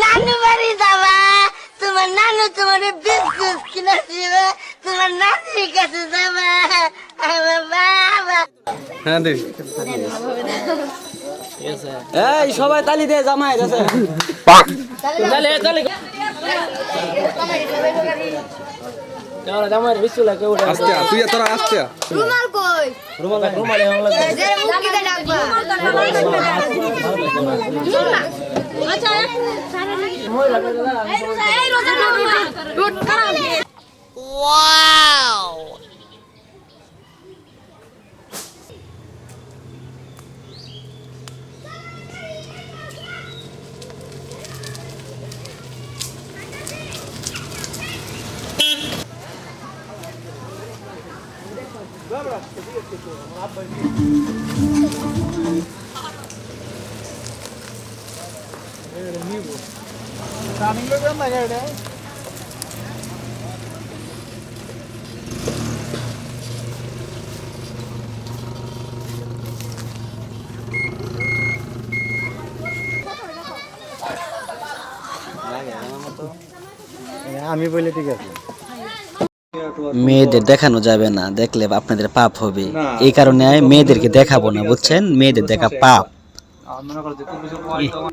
নানু বাড়ি যাবা, তোমার নানু তোমার বিস্কুট কিনে দিবে, তোমার নানির কাছে যাবা, আমার বাবা। হ্যাঁ দেখ এই সবাই তালি দে জামাই আছে তালে তালে কেন জামাই বিছু লাগে ওটা আস্তে তুই তোরা আস্তে রুমাল কই? রুমাল রুমাল লাগবে যে মুখে দে ডাকবা। আচ্ছা মই লাগে এই রোজা রুট খারাপ। ওয়াও। আমি বলে ঠিক আছে মেয়েদের দেখানো যাবে না, দেখলে আপনাদের পাপ হবে। এই কারণে মেয়েদেরকে দেখাবো না, বুঝছেন? মেয়েদের দেখা পাপ।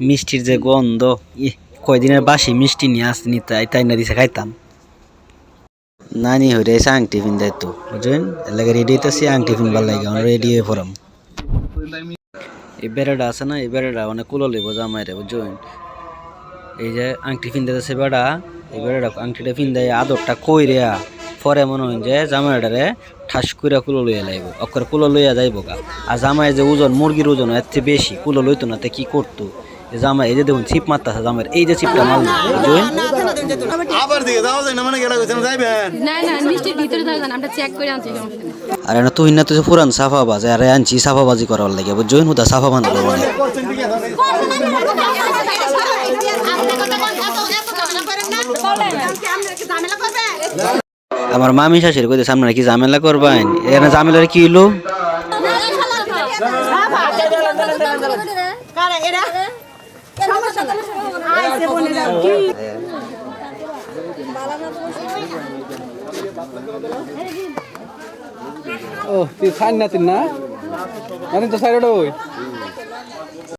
মিষ্টির যে গন্ধ, কয়দিনের বাসি মিষ্টি নিয়ে আসনি, তাই না দিছে খাইতাম। নানি হয়ে এসে আংটি পিন দেয় তো, বুঝলেন? এলাকা রেডি হইতেছি, আংটি পিনবার লাগে, আমরা রেডি হয়ে পড়াম। এই বেড়াটা আছে না, এই বেড়াটা অনেক কুলো লইব জামাইরে, বুঝলেন? এই যে আংটি পিন দিতেছে বেড়া, এই বেড়াটা আংটিটা পিন দেয় আদরটা কই রেয়া পরে মনে হয় যে জামাইটারে ঠাস কইরা কুলো লইয়া লাইব, অক্ষর কুলো লইয়া যাইব গা। আর জামাই যে ওজন, মুরগির ওজন এর চেয়ে বেশি, কুলো লইতো না, তে কি করতো? জামাই এই যে দেখুন ছিপ মারতেছে, জামাইয়ের এই যে ছিপটা মারল, বুঝলেন? আবার দিকে যাওয়া যায় না মানে গেলা গেছেন যাইবেন না না মিষ্টির ভিতরে থাকবেন, আমরা চেক করে আনছি সমস্যা নেই। আর না তুই না তুই পুরান সাফাবাজ, আর আনছি সাফাবাজি করার লাগে, বুঝলেন? হুদা সাফা বানালো মানে। আমার মামি শাশুড়ি কইতে সামনে কি ঝামেলা করবেন? এখানে ঝামেলার কি হইলো? ও তুই খান না তুই না নাতিন তো সাইড ওই